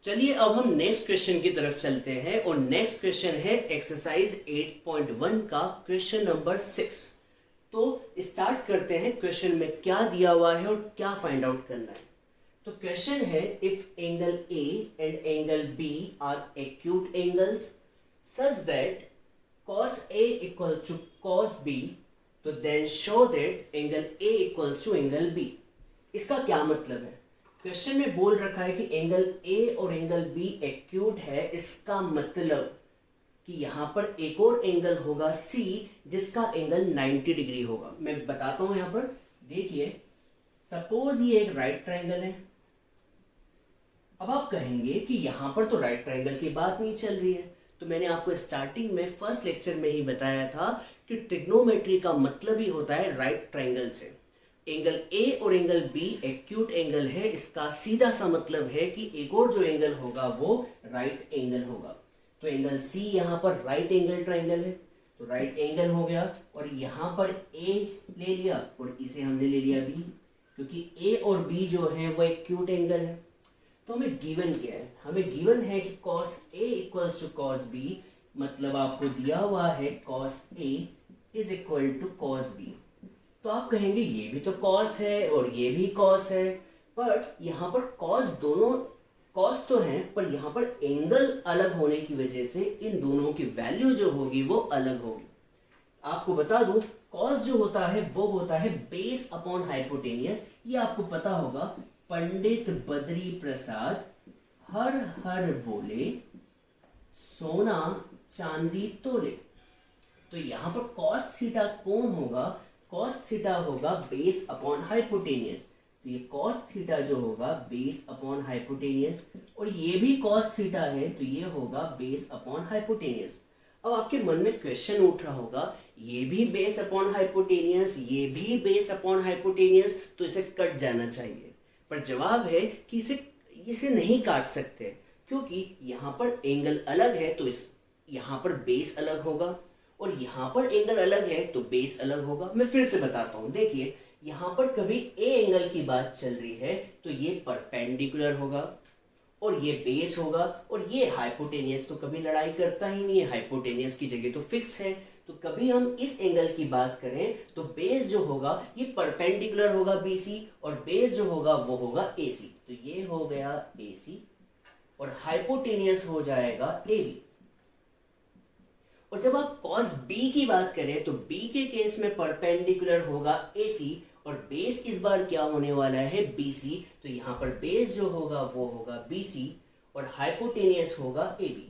चलिए अब हम नेक्स्ट क्वेश्चन की तरफ चलते हैं और नेक्स्ट क्वेश्चन है एक्सरसाइज 8.1 का क्वेश्चन नंबर 6। तो स्टार्ट करते हैं क्वेश्चन में क्या दिया हुआ है और क्या फाइंड आउट करना है। तो क्वेश्चन है if angle A and angle B are acute angles such that cos A equals to cos B, तो then show that angle A equals to angle B। इसका क्या मतलब है? क्वेश्चन में बोल रखा है कि एंगल A और एंगल B एक्यूट है। इसका मतलब कि यहां पर एक और एंगल होगा C जिसका एंगल 90 डिग्री होगा। मैं बताता हूं यहां पर देखिए, सपोज ये एक राइट ट्रायंगल है। अब आप कहेंगे कि यहां पर तो राइट ट्रायंगल की बात नहीं चल रही है। तो मैंने आपको स्टार्टिंग में फर्स्ट लेक्चर में ही बताया था कि ट्रिग्नोमेट्री का मतलब ही होता है राइट ट्रायंगल से। एंगल ए और एंगल बी एक्यूट एंगल है, इसका सीधा सा मतलब है कि एक और जो एंगल होगा वो राइट एंगल होगा। तो एंगल सी यहाँ पर राइट एंगल ट्रायंगल है, तो राइट एंगल हो गया। और यहाँ पर ए ले लिया और इसे हमने ले लिया बी, क्योंकि ए और बी जो है वो एक्यूट एंगल है। तो हमें गिवन क्या है? हमें गिवन है कि cos A equals to cos B, मतलब आपको दिया हुआ है cos A is equal to cos B। तो आप कहेंगे ये भी तो cos है और ये भी cos है, बट यहाँ पर cos दोनों cos तो हैं, पर यहाँ पर एंगल अलग होने की वजह से इन दोनों की वैल्यू जो होगी वो अलग होगी। आपको बता दूं cos जो होता है वो होता है बेस अपॉन हाइपोटेनियस। ये आपको पता होगा, पंडित बद्री प्रसाद हर हर बोले सोना चांदी तोले। तो यहां पर cos थीटा कौन होगा? cos थीटा होगा बेस अपॉन हाइपोटेनियस। तो ये cos थीटा जो होगा बेस अपॉन हाइपोटेनियस, और ये भी cos थीटा है तो ये होगा बेस अपॉन हाइपोटेनियस। अब आपके मन में क्वेश्चन उठ रहा होगा, ये भी बेस अपॉन हाइपोटेनियस, ये भी बेस अपॉन हाइपोटेनियस, तो इसे कट जाना चाहिए। पर जवाब है कि इसे नहीं काट सकते, क्योंकि यहाँ पर एंगल अलग है तो यहाँ पर बेस अलग होगा, और यहाँ पर एंगल अलग है तो बेस अलग होगा। मैं फिर से बताता हूँ, देखिए यहाँ पर कभी ए एंगल की बात चल रही है तो ये परपेंडिकुलर होगा और ये बेस होगा, और ये हाइपोटेनियस तो कभी लड़ाई करता ही नहीं है, हाइपोटेनियस की जगह तो फिक्स है। तो कभी हम इस एंगल की बात करें तो बेस जो होगा ये परपेंडिकुलर होगा BC, और बेस जो होगा वो होगा AC। तो ये हो गया AC और हाइपोटेनियस हो जाएगा AB। और जब आप cos B की बात करें तो B के केस में परपेंडिकुलर होगा AC, और बेस इस बार क्या होने वाला है BC। तो यहां पर बेस जो होगा वो होगा BC और हाइपोटेनियस होगा AB।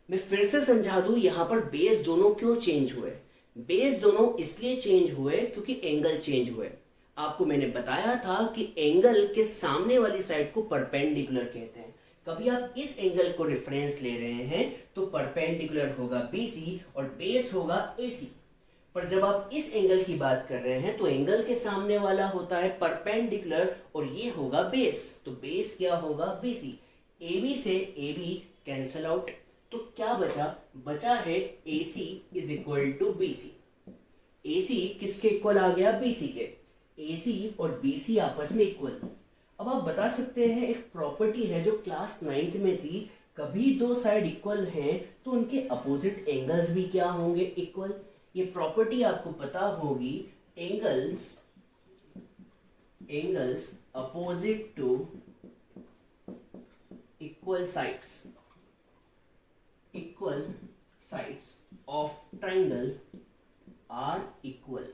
मैं फिर से समझा दूं, यहां पर बेस दोनों क्यों चेंज हुए? बेस दोनों इसलिए चेंज हुए क्योंकि एंगल चेंज हुए। आपको मैंने बताया था कि एंगल के सामने वाली साइड को परपेंडिकुलर कहते हैं। कभी आप इस एंगल को रेफरेंस ले रहे हैं तो परपेंडिकुलर होगा BC और बेस होगा AC। पर जब आप इस एंगल की बात कर रहे हैं तो एंगल के सामने वाला होता है परपेंडिकुलर और ये होगा बेस। तो बेस क्या होगा? BC। AB से AB कैंसल आउट, तो क्या बचा? बचा है AC is equal to BC। AC किसके इक्वल आ गया? BC के। AC और BC आपस में इक्वल। अब आप बता सकते हैं, एक प्रॉपर्टी है जो क्लास 9th में थी, कभी दो साइड इक्वल हैं तो उनके अपोजिट एंगल्स भी क्या होंगे? इक्वल। ये प्रॉपर्टी आपको पता होगी, angles opposite to equal sides of triangle are equal.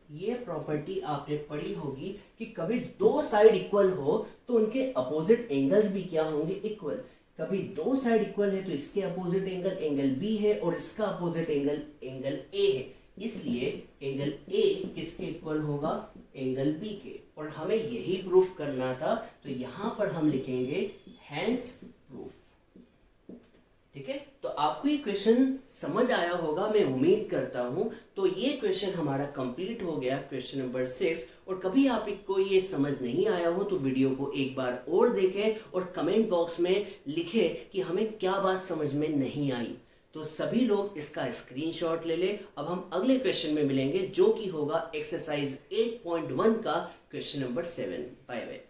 ये प्रॉपर्टी आपने पढ़ी होगी कि कभी दो साइड इक्वल हो तो उनके अपोजिट एंगल्स भी क्या होंगे? इक्वल। कभी दो साइड इक्वल है तो इसके अपोजिट एंगल B है और इसका अपोजिट एंगल A है, इसलिए एंगल A किसके इक्वल होगा? एंगल B के। और हमें यही प्रूफ करना था, तो यहां पर हम लिखेंगे हैंस प्रूफ। ठीक है, तो आपको ये क्वेश्चन समझ आया होगा, मैं उम्मीद करता हूं। तो ये क्वेश्चन हमारा कंप्लीट हो गया, क्वेश्चन नंबर 6। और कभी आपको ये समझ नहीं आया हो तो वीडियो को एक बार और देखें और कमेंट बॉक्स में लिखें कि हमें क्या बात समझ में नहीं आई। तो सभी लोग इसका स्क्रीनशॉट ले लें। अब हम अगले क्वेश्चन में मिलेंगे जो कि होगा एक्सरसाइज 8.1 का क्वेश्चन नंबर 7। Bye bye.